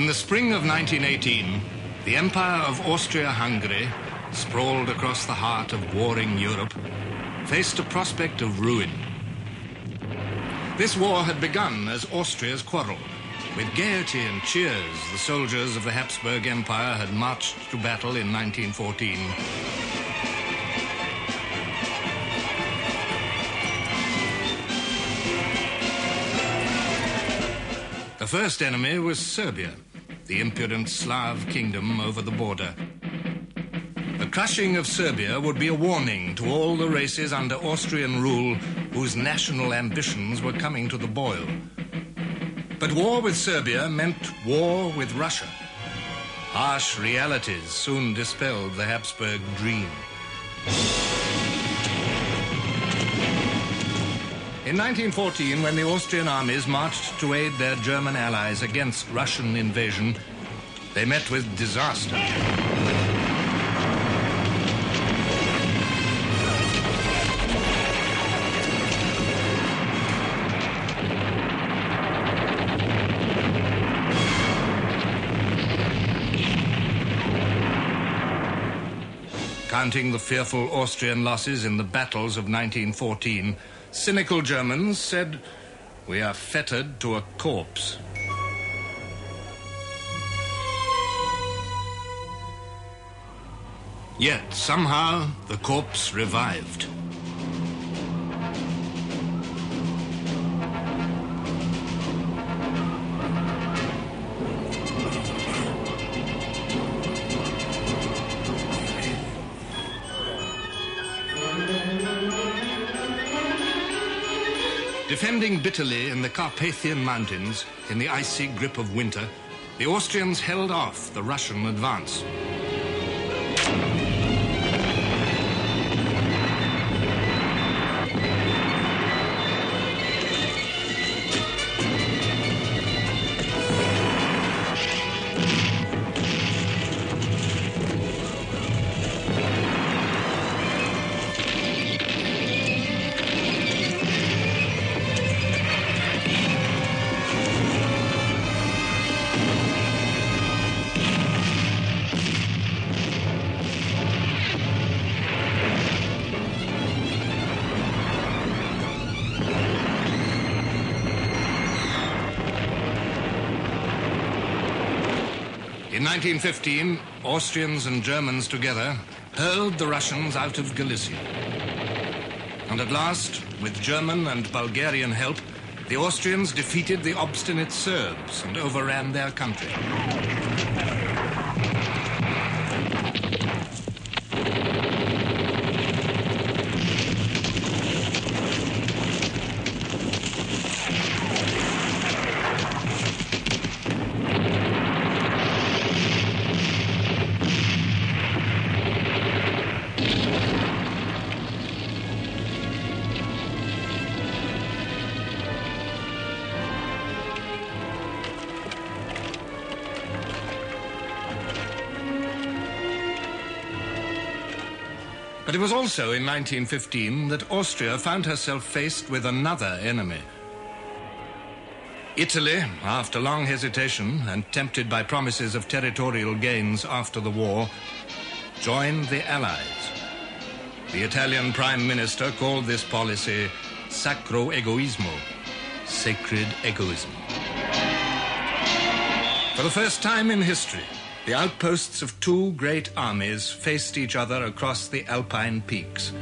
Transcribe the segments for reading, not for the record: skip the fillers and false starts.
In the spring of 1918, the Empire of Austria-Hungary, sprawled across the heart of warring Europe, faced a prospect of ruin. This war had begun as Austria's quarrel. With gaiety and cheers, the soldiers of the Habsburg Empire had marched to battle in 1914. The first enemy was Serbia, the impudent Slav kingdom over the border. The crushing of Serbia would be a warning to all the races under Austrian rule whose national ambitions were coming to the boil. But war with Serbia meant war with Russia. Harsh realities soon dispelled the Habsburg dream. In 1914, when the Austrian armies marched to aid their German allies against Russian invasion, they met with disaster. Counting the fearful Austrian losses in the battles of 1914, cynical Germans said, "We are fettered to a corpse." Yet, somehow, the corpse revived. Defending bitterly in the Carpathian Mountains, in the icy grip of winter, the Austrians held off the Russian advance. In 1915, Austrians and Germans together hurled the Russians out of Galicia. And at last, with German and Bulgarian help, the Austrians defeated the obstinate Serbs and overran their country. But it was also in 1915 that Austria found herself faced with another enemy. Italy, after long hesitation and tempted by promises of territorial gains after the war, joined the Allies. The Italian Prime Minister called this policy sacro egoismo, sacred egoism. For the first time in history, the outposts of two great armies faced each other across the Alpine peaks.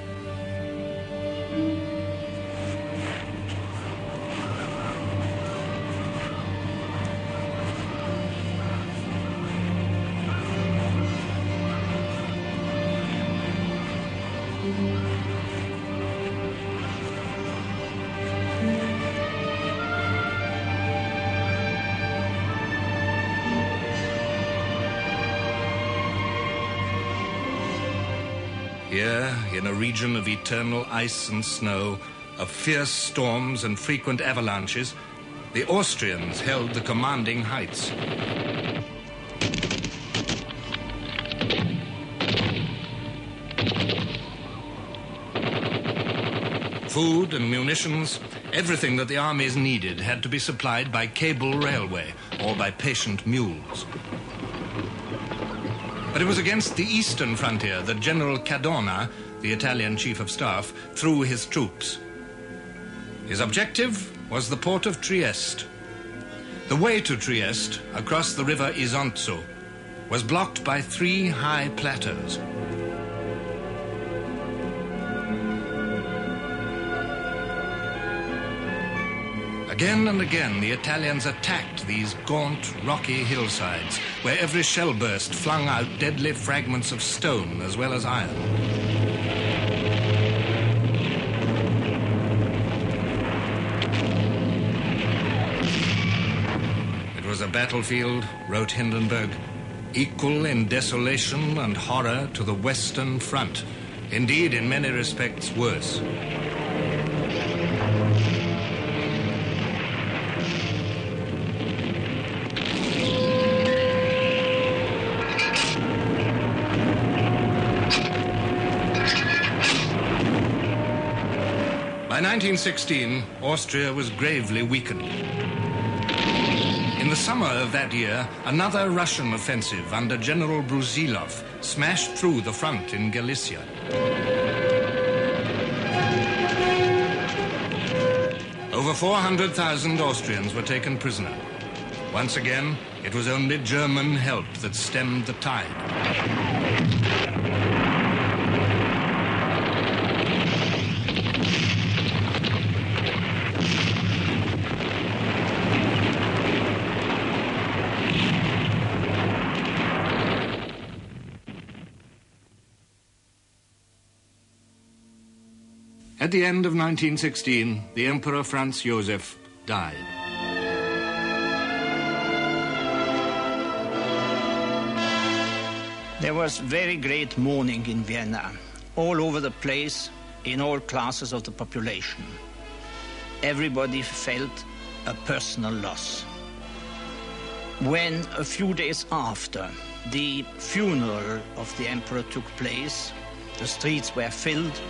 Here, in a region of eternal ice and snow, of fierce storms and frequent avalanches, the Austrians held the commanding heights. Food and munitions, everything that the armies needed had to be supplied by cable railway, or by patient mules. But it was against the eastern frontier that General Cadorna, the Italian chief of staff, threw his troops. His objective was the port of Trieste. The way to Trieste, across the river Isonzo, was blocked by 3 high plateaus. Again and again, the Italians attacked these gaunt, rocky hillsides, where every shell burst flung out deadly fragments of stone as well as iron. It was a battlefield, wrote Hindenburg, equal in desolation and horror to the Western Front. Indeed, in many respects, worse. By 1916, Austria was gravely weakened. In the summer of that year, another Russian offensive under General Brusilov smashed through the front in Galicia. Over 400,000 Austrians were taken prisoner. Once again, it was only German help that stemmed the tide. At the end of 1916, the Emperor Franz Joseph died. There was very great mourning in Vienna, all over the place, in all classes of the population. Everybody felt a personal loss. When, a few days after, the funeral of the emperor took place, the streets were filled,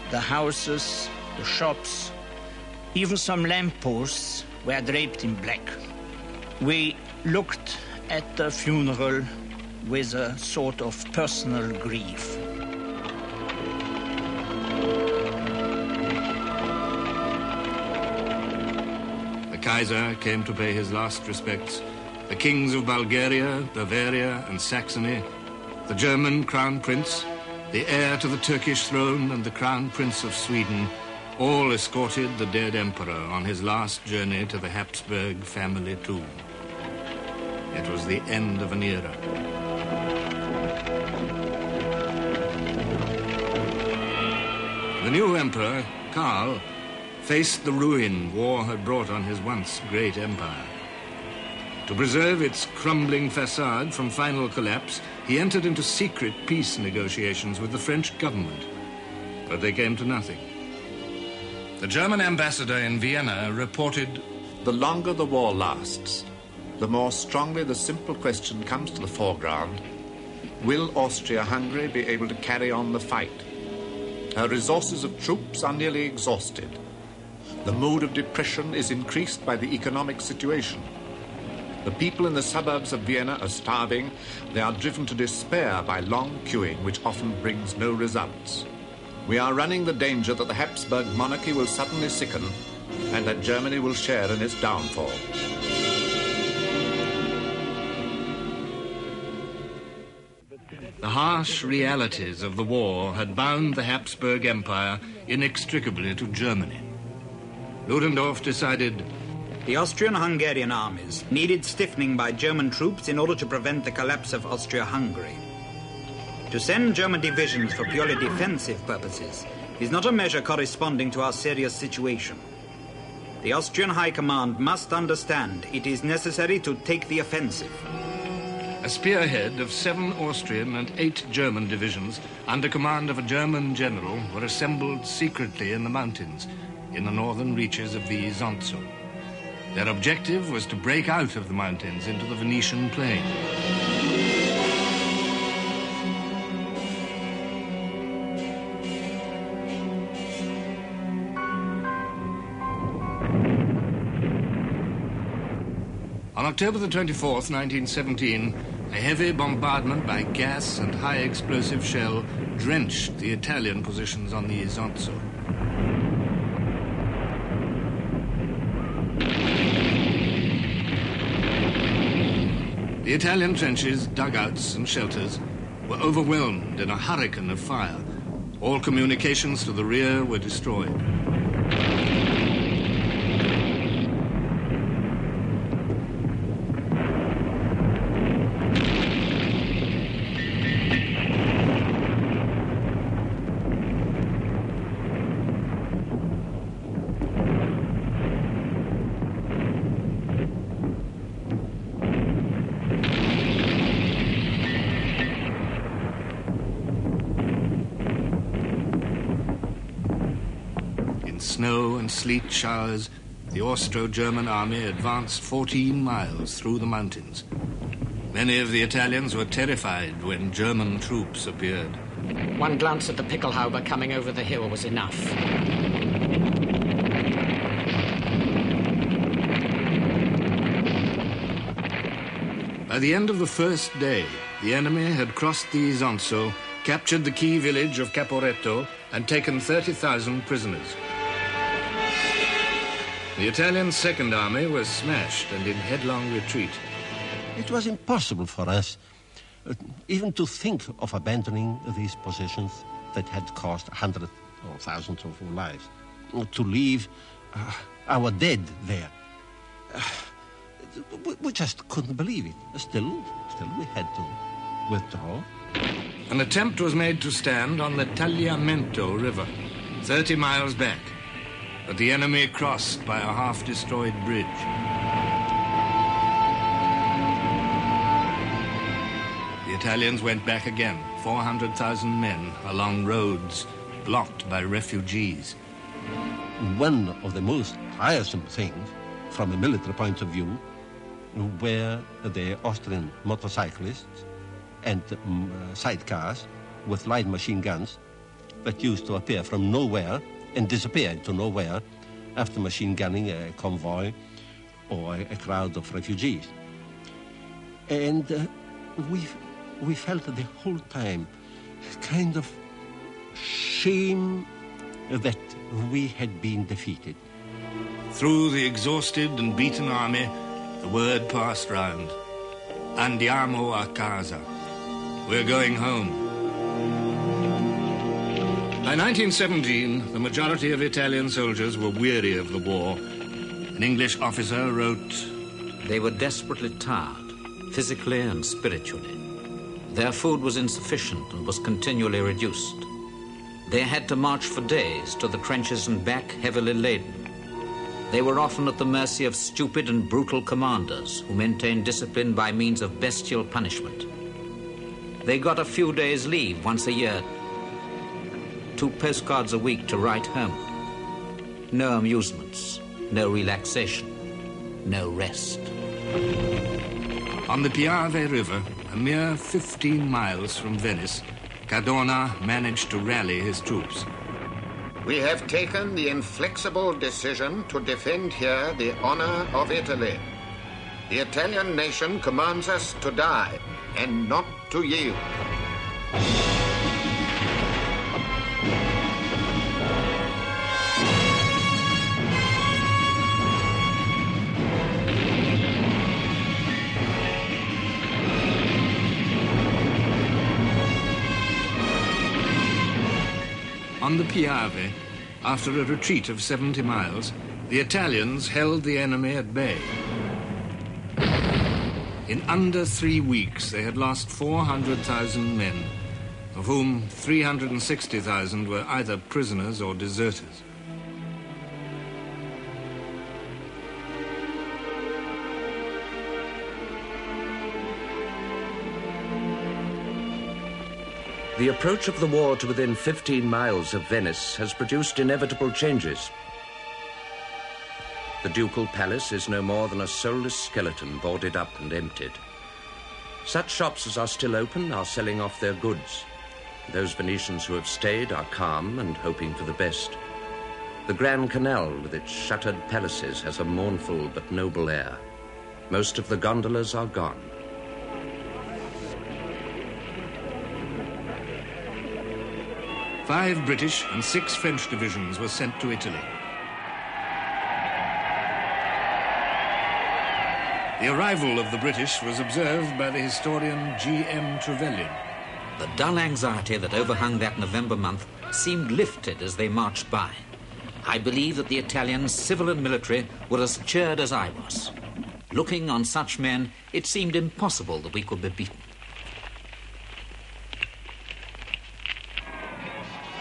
the houses, the shops, even some lampposts were draped in black. We looked at the funeral with a sort of personal grief. The Kaiser came to pay his last respects. The kings of Bulgaria, Bavaria, and Saxony, the German crown prince, the heir to the Turkish throne, and the crown prince of Sweden, all escorted the dead emperor on his last journey to the Habsburg family tomb. It was the end of an era. The new emperor, Karl, faced the ruin war had brought on his once great empire. To preserve its crumbling facade from final collapse, he entered into secret peace negotiations with the French government, but they came to nothing. The German ambassador in Vienna reported, "The longer the war lasts, the more strongly the simple question comes to the foreground: will Austria-Hungary be able to carry on the fight? Her resources of troops are nearly exhausted. The mood of depression is increased by the economic situation. The people in the suburbs of Vienna are starving. They are driven to despair by long queuing, which often brings no results. We are running the danger that the Habsburg monarchy will suddenly sicken and that Germany will share in its downfall." the harsh realities of the war had bound the Habsburg Empire inextricably to Germany. Ludendorff decided, the Austrian-Hungarian armies needed stiffening by German troops in order to prevent the collapse of Austria-Hungary. To send German divisions for purely defensive purposes is not a measure corresponding to our serious situation. The Austrian High Command must understand it is necessary to take the offensive. a spearhead of 7 Austrian and 8 German divisions under command of a German general were assembled secretly in the mountains in the northern reaches of the Isonzo. Their objective was to break out of the mountains into the Venetian plain. On October the 24th, 1917, a heavy bombardment by gas and high explosive shell drenched the Italian positions on the Isonzo. The Italian trenches, dugouts and shelters were overwhelmed in a hurricane of fire. All communications to the rear were destroyed. Snow and sleet showers, the Austro-German army advanced 14 miles through the mountains. Many of the Italians were terrified when German troops appeared. One glance at the Pickelhaube coming over the hill was enough. By the end of the first day, the enemy had crossed the Isonzo, captured the key village of Caporetto, and taken 30,000 prisoners. The Italian Second Army was smashed and in headlong retreat. It was impossible for us even to think of abandoning these positions that had cost hundreds or thousands of lives, to leave our dead there. We just couldn't believe it. Still, we had to withdraw. An attempt was made to stand on the Tagliamento River, 30 miles back. But the enemy crossed by a half-destroyed bridge. The Italians went back again, 400,000 men, along roads blocked by refugees. One of the most tiresome things, from a military point of view, were the Austrian motorcyclists and sidecars with light machine guns that used to appear from nowhere and disappeared to nowhere after machine gunning a convoy or a crowd of refugees. And we felt the whole time kind of shame that we had been defeated. Through the exhausted and beaten army, the word passed round. Andiamo a casa. We're going home. By 1917, the majority of Italian soldiers were weary of the war. An English officer wrote, "They were desperately tired, physically and spiritually. Their food was insufficient and was continually reduced. They had to march for days to the trenches and back heavily laden. They were often at the mercy of stupid and brutal commanders who maintained discipline by means of bestial punishment. They got a few days' leave once a year, 2 postcards a week to write home. No amusements, no relaxation, no rest." On the Piave River, a mere 15 miles from Venice, Cadorna managed to rally his troops. "We have taken the inflexible decision to defend here the honor of Italy. The Italian nation commands us to die and not to yield." On the Piave, after a retreat of 70 miles, the Italians held the enemy at bay. In under 3 weeks, they had lost 400,000 men, of whom 360,000 were either prisoners or deserters. The approach of the war to within 15 miles of Venice has produced inevitable changes. The ducal palace is no more than a soulless skeleton boarded up and emptied. Such shops as are still open are selling off their goods. Those Venetians who have stayed are calm and hoping for the best. The Grand Canal with its shuttered palaces has a mournful but noble air. Most of the gondolas are gone. Five British and 6 French divisions were sent to Italy. The arrival of the British was observed by the historian G.M. Trevelyan. The dull anxiety that overhung that November month seemed lifted as they marched by. I believe that the Italians, civil and military, were as cheered as I was. Looking on such men, it seemed impossible that we could be beaten.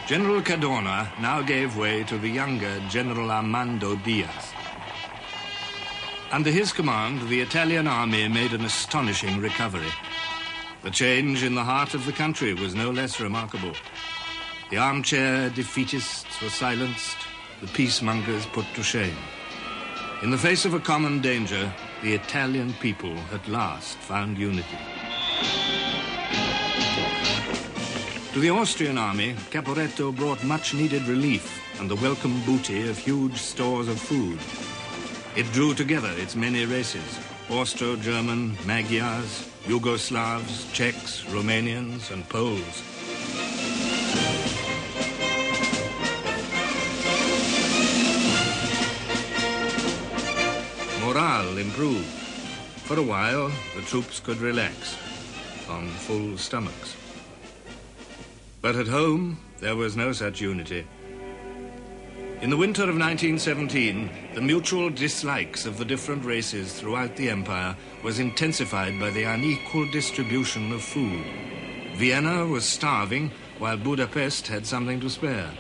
General Cadorna now gave way to the younger General Armando Diaz. Under his command, the Italian army made an astonishing recovery. The change in the heart of the country was no less remarkable. The armchair defeatists were silenced, the peacemongers put to shame. In the face of a common danger, the Italian people at last found unity. To the Austrian army, Caporetto brought much-needed relief and the welcome booty of huge stores of food. It drew together its many races, Austro-German, Magyars, Yugoslavs, Czechs, Romanians, and Poles. Morale improved. For a while, the troops could relax on full stomachs. But at home, there was no such unity. In the winter of 1917, the mutual dislikes of the different races throughout the empire was intensified by the unequal distribution of food. Vienna was starving, while Budapest had something to spare.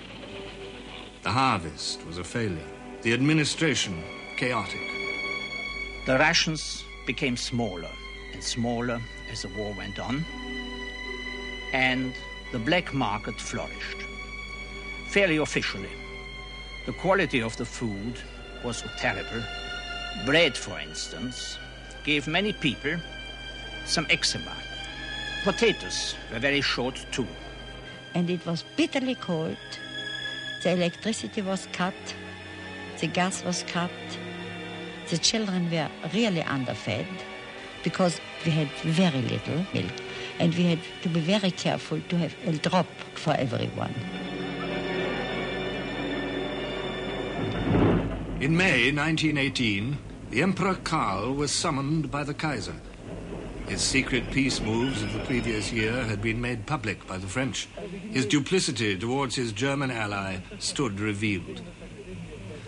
The harvest was a failure. The administration, chaotic. The rations became smaller and smaller as the war went on, and the black market flourished. Fairly officially, the quality of the food was terrible. Bread, for instance, gave many people some eczema. Potatoes were very short too. And it was bitterly cold. The electricity was cut. The gas was cut. The children were really underfed because we had very little milk. And we had to be very careful to have a drop for everyone. In May 1918, the Emperor Karl was summoned by the Kaiser. His secret peace moves of the previous year had been made public by the French. His duplicity towards his German ally stood revealed.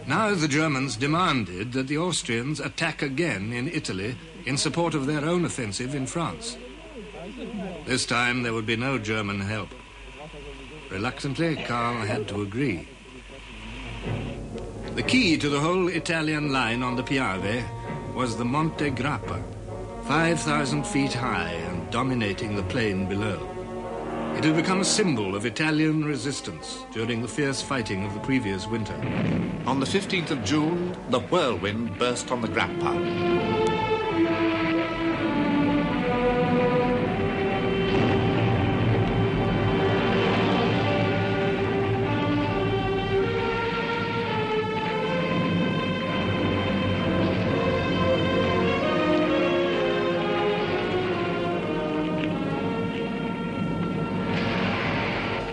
Now the Germans demanded that the Austrians attack again in Italy in support of their own offensive in France. This time there would be no German help. Reluctantly, Karl had to agree. The key to the whole Italian line on the Piave was the Monte Grappa, 5,000 feet high and dominating the plain below. It had become a symbol of Italian resistance during the fierce fighting of the previous winter. On the 15th of June, the whirlwind burst on the Grappa.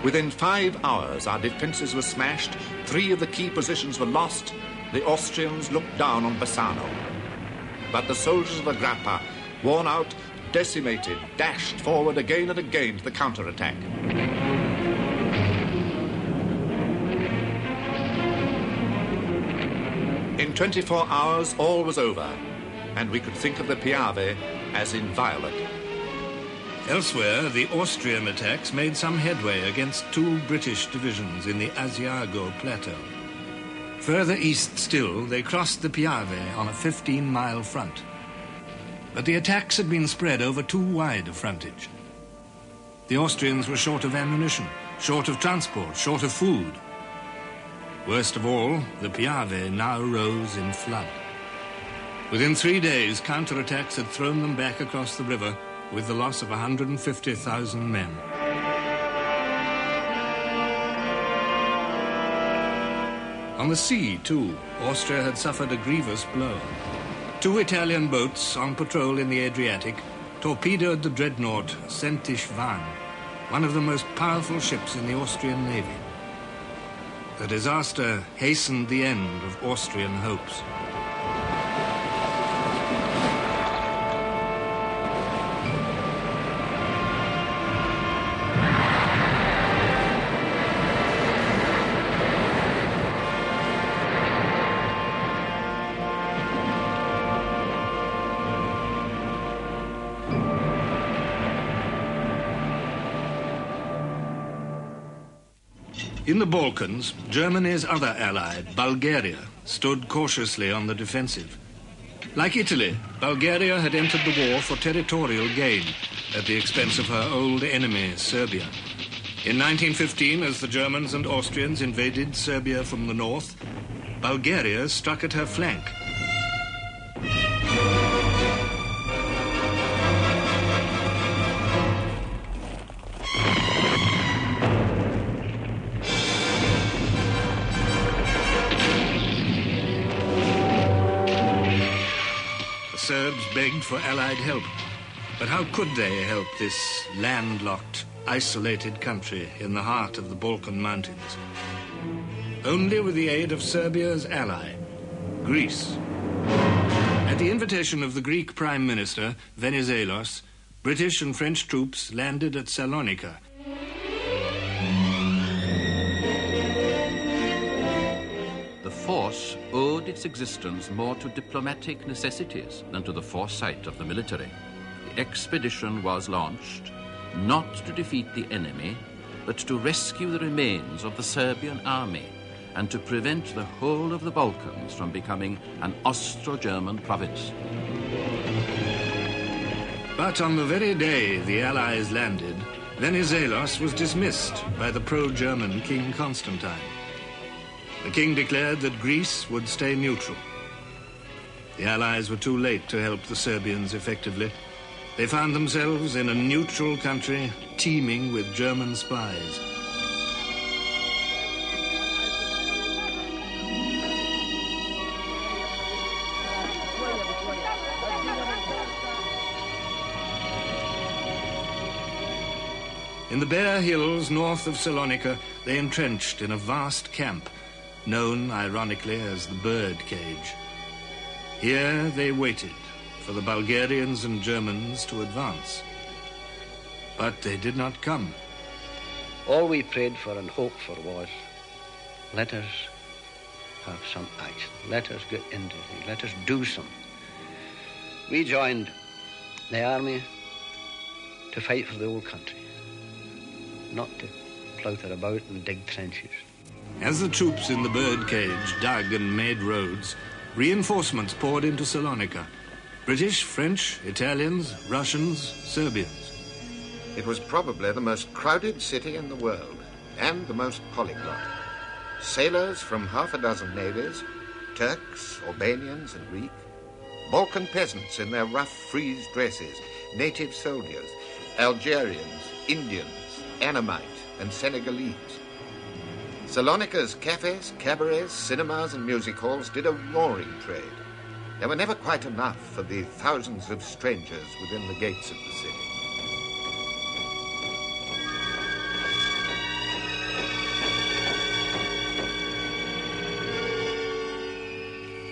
Within 5 hours, our defences were smashed, 3 of the key positions were lost, the Austrians looked down on Bassano. But the soldiers of the Grappa, worn out, decimated, dashed forward again and again to the counterattack. In 24 hours, all was over, and we could think of the Piave as inviolate. Elsewhere, the Austrian attacks made some headway against 2 British divisions in the Asiago Plateau. Further east still, they crossed the Piave on a 15-mile front. But the attacks had been spread over too wide a frontage. The Austrians were short of ammunition, short of transport, short of food. Worst of all, the Piave now rose in flood. Within 3 days, counterattacks had thrown them back across the river, with the loss of 150,000 men. On the sea, too, Austria had suffered a grievous blow. 2 Italian boats on patrol in the Adriatic torpedoed the dreadnought Sentish-Van, one of the most powerful ships in the Austrian navy. The disaster hastened the end of Austrian hopes. In the Balkans, Germany's other ally, Bulgaria, stood cautiously on the defensive. Like Italy, Bulgaria had entered the war for territorial gain at the expense of her old enemy, Serbia. In 1915, as the Germans and Austrians invaded Serbia from the north, Bulgaria struck at her flank. Serbs begged for Allied help. But how could they help this landlocked, isolated country in the heart of the Balkan mountains? Only with the aid of Serbia's ally, Greece. At the invitation of the Greek Prime Minister, Venizelos, British and French troops landed at Salonika. The force owed its existence more to diplomatic necessities than to the foresight of the military. The expedition was launched not to defeat the enemy, but to rescue the remains of the Serbian army and to prevent the whole of the Balkans from becoming an Austro-German province. But on the very day the Allies landed, Venizelos was dismissed by the pro-German King Constantine. The king declared that Greece would stay neutral. The Allies were too late to help the Serbians effectively. They found themselves in a neutral country teeming with German spies. In the bare hills north of Salonika, they entrenched in a vast camp, known ironically as the Bird Cage. Here they waited for the Bulgarians and Germans to advance. But they did not come. All we prayed for and hoped for was, let us have some action. Let us get into things. Let us do something. We joined the army to fight for the old country, not to plouter about and dig trenches. As the troops in the Bird Cage dug and made roads, reinforcements poured into Salonika. British, French, Italians, Russians, Serbians. It was probably the most crowded city in the world, and the most polyglot. Sailors from half a dozen navies, Turks, Albanians and Greek, Balkan peasants in their rough frieze dresses, native soldiers, Algerians, Indians, Annamite and Senegalese. Salonika's cafes, cabarets, cinemas and music halls did a roaring trade. There were never quite enough for the thousands of strangers within the gates of the city.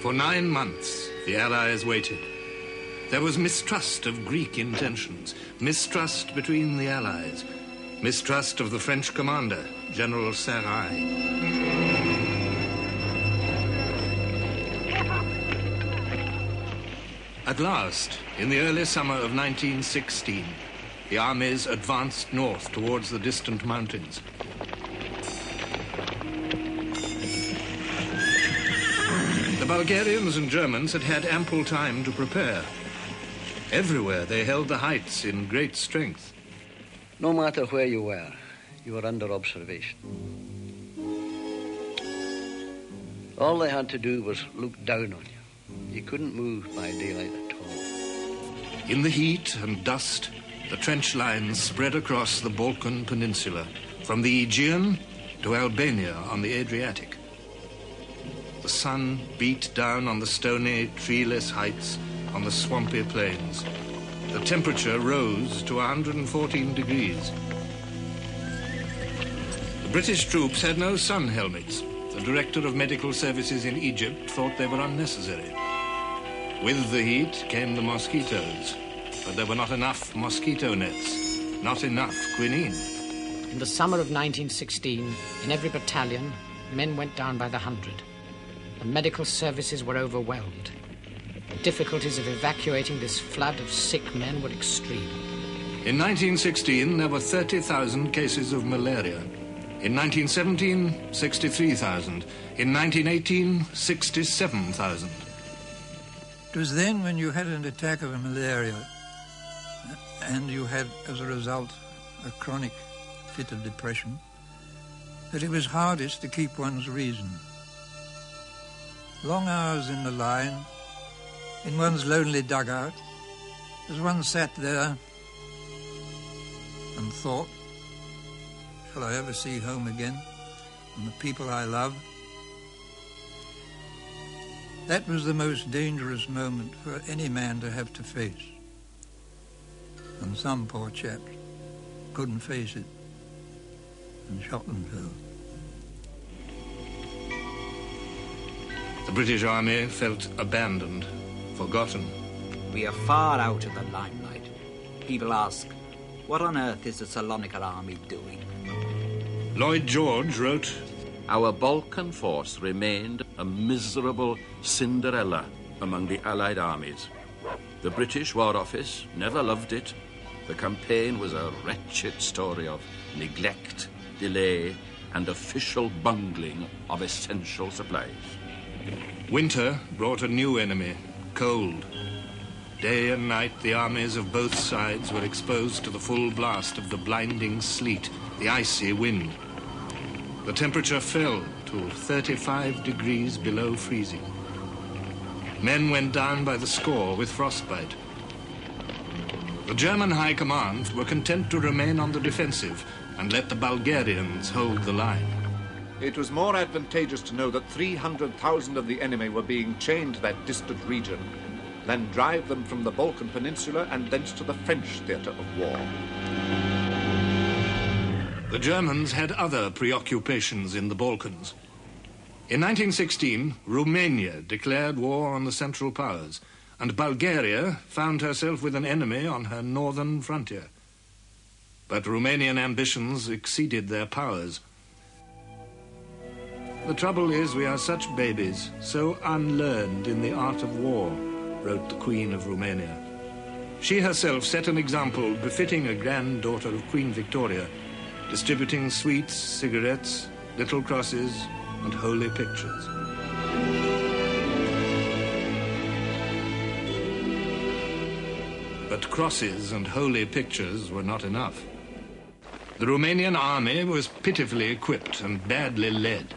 For 9 months, the Allies waited. There was mistrust of Greek intentions, mistrust between the Allies, mistrust of the French commander, General Sarai. At last, in the early summer of 1916, the armies advanced north towards the distant mountains. The Bulgarians and Germans had had ample time to prepare. Everywhere they held the heights in great strength. No matter where you were under observation. All they had to do was look down on you. You couldn't move by daylight at all. In the heat and dust, the trench lines spread across the Balkan Peninsula, from the Aegean to Albania on the Adriatic. The sun beat down on the stony, treeless heights on the swampy plains. The temperature rose to 114 degrees. The British troops had no sun helmets. The director of medical services in Egypt thought they were unnecessary. With the heat came the mosquitoes, but there were not enough mosquito nets, not enough quinine. In the summer of 1916, in every battalion, men went down by the 100. The medical services were overwhelmed. The difficulties of evacuating this flood of sick men were extreme. In 1916, there were 30,000 cases of malaria. In 1917, 63,000. In 1918, 67,000. It was then when you had an attack of malaria and you had, as a result, a chronic fit of depression, that it was hardest to keep one's reason. Long hours in the line, in one's lonely dugout, as one sat there and thought, shall I ever see home again and the people I love? That was the most dangerous moment for any man to have to face. And some poor chaps couldn't face it and shot themselves. The British Army felt abandoned, forgotten. We are far out of the limelight. People ask, what on earth is the Salonika army doing? Lloyd George wrote, Our Balkan force remained a miserable Cinderella among the Allied armies. The British War Office never loved it. The campaign was a wretched story of neglect, delay, and official bungling of essential supplies. Winter brought a new enemy, cold. Day and night, the armies of both sides were exposed to the full blast of the blinding sleet, the icy wind. The temperature fell to 35 degrees below freezing. Men went down by the score with frostbite. The German High Command were content to remain on the defensive and let the Bulgarians hold the line. It was more advantageous to know that 300,000 of the enemy were being chained to that distant region than drive them from the Balkan Peninsula and thence to the French theatre of war. The Germans had other preoccupations in the Balkans. In 1916, Romania declared war on the Central Powers, and Bulgaria found herself with an enemy on her northern frontier. But Romanian ambitions exceeded their powers. The trouble is we are such babies, so unlearned in the art of war, wrote the Queen of Romania. She herself set an example befitting a granddaughter of Queen Victoria, distributing sweets, cigarettes, little crosses, and holy pictures. But crosses and holy pictures were not enough. The Romanian army was pitifully equipped and badly led.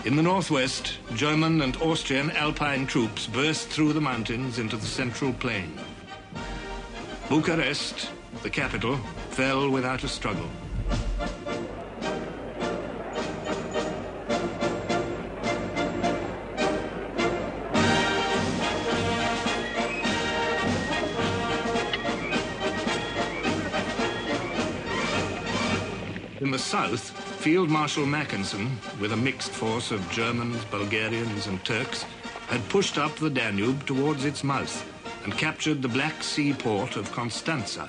In the northwest, German and Austrian Alpine troops burst through the mountains into the central plain. Bucharest, the capital, fell without a struggle. In the south, Field Marshal Mackensen, with a mixed force of Germans, Bulgarians, and Turks, had pushed up the Danube towards its mouth and captured the Black Sea port of Constanza.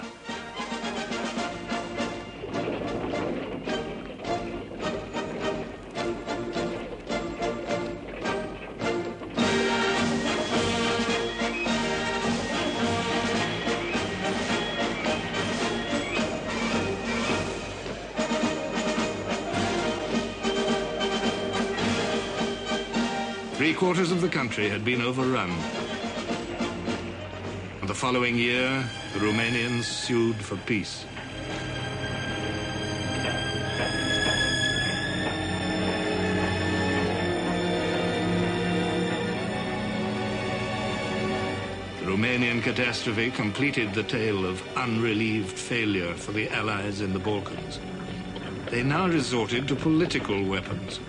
Three-quarters of the country had been overrun. And the following year, the Romanians sued for peace. The Romanian catastrophe completed the tale of unrelieved failure for the Allies in the Balkans. They now resorted to political weapons.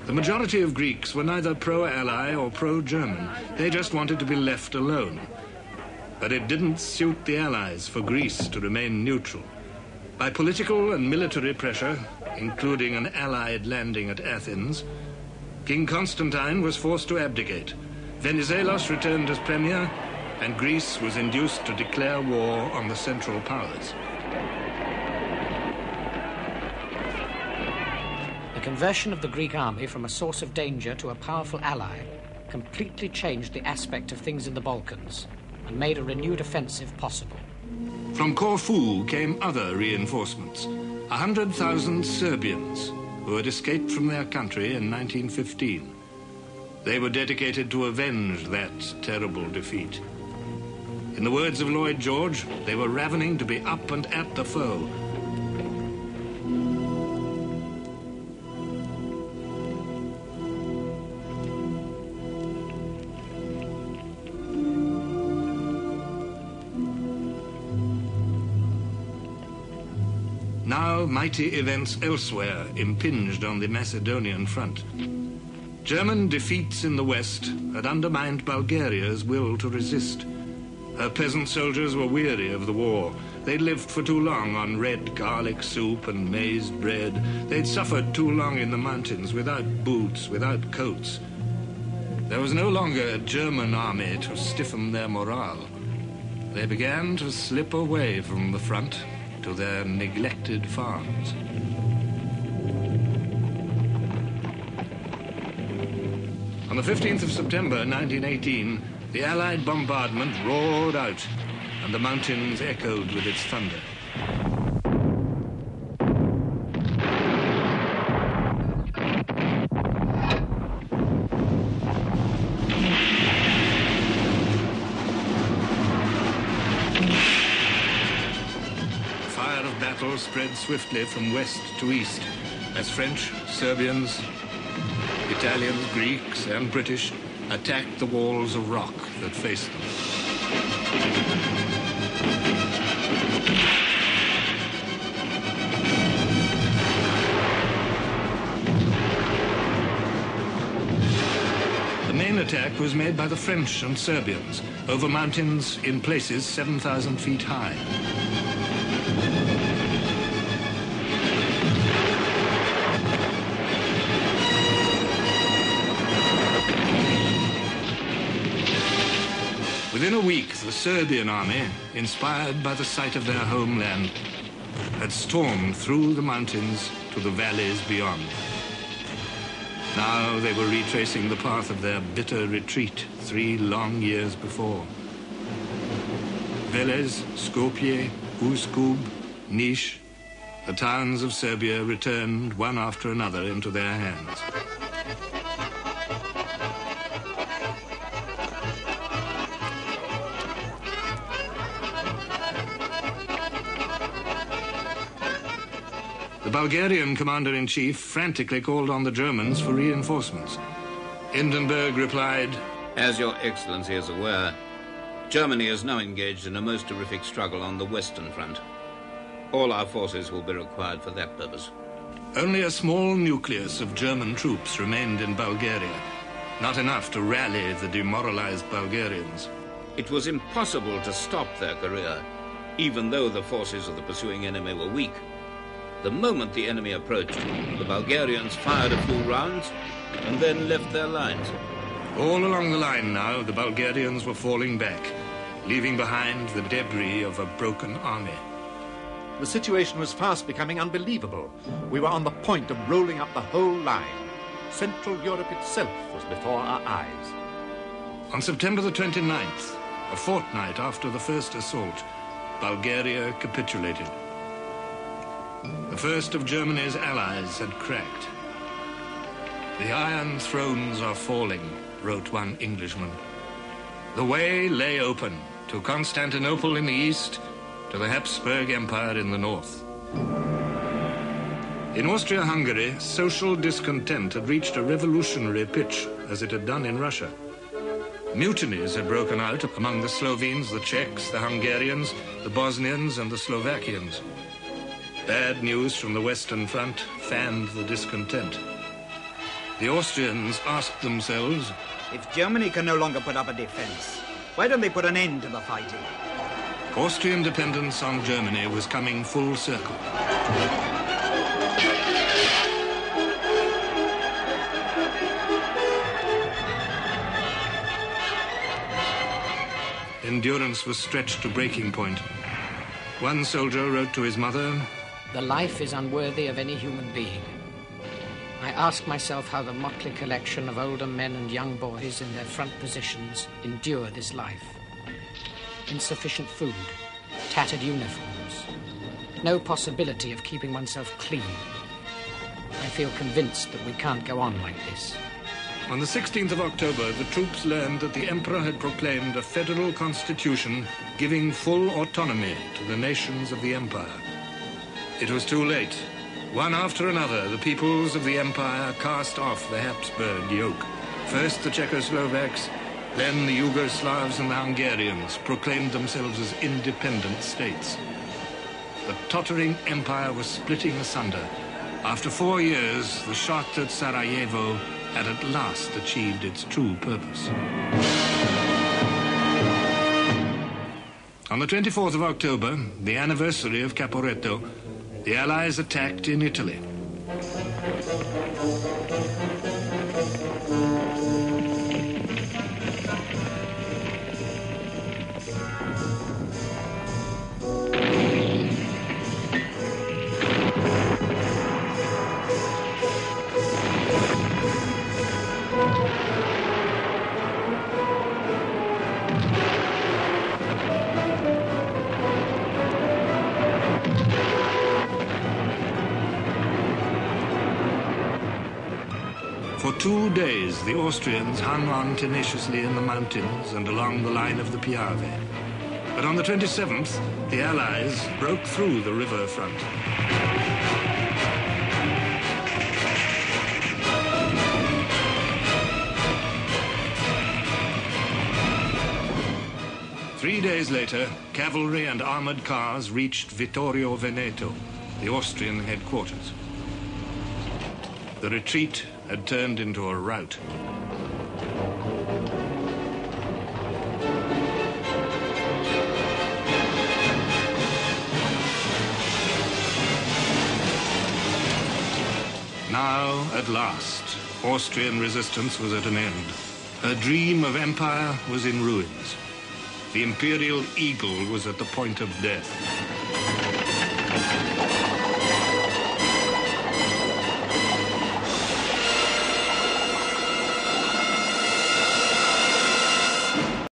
The majority of Greeks were neither pro-Ally or pro-German. They just wanted to be left alone. But it didn't suit the Allies for Greece to remain neutral. By political and military pressure, including an Allied landing at Athens, King Constantine was forced to abdicate. Venizelos returned as premier, and Greece was induced to declare war on the Central Powers. The conversion of the Greek army from a source of danger to a powerful ally completely changed the aspect of things in the Balkans and made a renewed offensive possible. From Corfu came other reinforcements, 100,000 Serbians who had escaped from their country in 1915. They were dedicated to avenge that terrible defeat. In the words of Lloyd George, they were ravening to be up and at the foe. Now mighty events elsewhere impinged on the Macedonian front. German defeats in the west had undermined Bulgaria's will to resist. Her peasant soldiers were weary of the war. They'd lived for too long on red garlic soup and maize bread. They'd suffered too long in the mountains without boots, without coats. There was no longer a German army to stiffen their morale. They began to slip away from the front to their neglected farms. On the 15th of September 1918, the Allied bombardment roared out, and the mountains echoed with its thunder. The fire of battle spread swiftly from west to east, as French, Serbians, Italians, Greeks, and British attacked the walls of rock that faced them. The main attack was made by the French and Serbians over mountains in places 7,000 feet high. Within a week, the Serbian army, inspired by the sight of their homeland, had stormed through the mountains to the valleys beyond. Now they were retracing the path of their bitter retreat 3 long years before. Velez, Skopje, Uskub, Niš, the towns of Serbia returned one after another into their hands. The Bulgarian commander-in-chief frantically called on the Germans for reinforcements. Hindenburg replied, "As your excellency is aware, Germany is now engaged in a most terrific struggle on the Western Front. All our forces will be required for that purpose." Only a small nucleus of German troops remained in Bulgaria, not enough to rally the demoralized Bulgarians. It was impossible to stop their career, even though the forces of the pursuing enemy were weak. The moment the enemy approached, the Bulgarians fired a few rounds and then left their lines. All along the line now, the Bulgarians were falling back, leaving behind the debris of a broken army. The situation was fast becoming unbelievable. We were on the point of rolling up the whole line. Central Europe itself was before our eyes. On September the 29th, a fortnight after the first assault, Bulgaria capitulated. The first of Germany's allies had cracked. "The Iron Thrones are falling," wrote one Englishman. The way lay open to Constantinople in the east, to the Habsburg Empire in the north. In Austria-Hungary, social discontent had reached a revolutionary pitch, as it had done in Russia. Mutinies had broken out among the Slovenes, the Czechs, the Hungarians, the Bosnians, and the Slovakians. Bad news from the Western Front fanned the discontent. The Austrians asked themselves, if Germany can no longer put up a defense, why don't they put an end to the fighting? Austrian dependence on Germany was coming full circle. Endurance was stretched to breaking point. One soldier wrote to his mother, "The life is unworthy of any human being. I ask myself how the motley collection of older men and young boys in their front positions endure this life. Insufficient food, tattered uniforms, no possibility of keeping oneself clean. I feel convinced that we can't go on like this." On the 16th of October, the troops learned that the Emperor had proclaimed a federal constitution giving full autonomy to the nations of the Empire. It was too late. One after another, the peoples of the Empire cast off the Habsburg yoke. First the Czechoslovaks, then the Yugoslavs and the Hungarians proclaimed themselves as independent states. The tottering empire was splitting asunder. After 4 years, the shot at Sarajevo had at last achieved its true purpose. On the 24th of October, the anniversary of Caporetto, the Allies attacked in Italy. For 2 days, the Austrians hung on tenaciously in the mountains and along the line of the Piave. But on the 27th, the Allies broke through the river front. Three days later, cavalry and armored cars reached Vittorio Veneto, the Austrian headquarters. The retreat had turned into a rout. Now, at last, Austrian resistance was at an end. Her dream of empire was in ruins. The imperial eagle was at the point of death.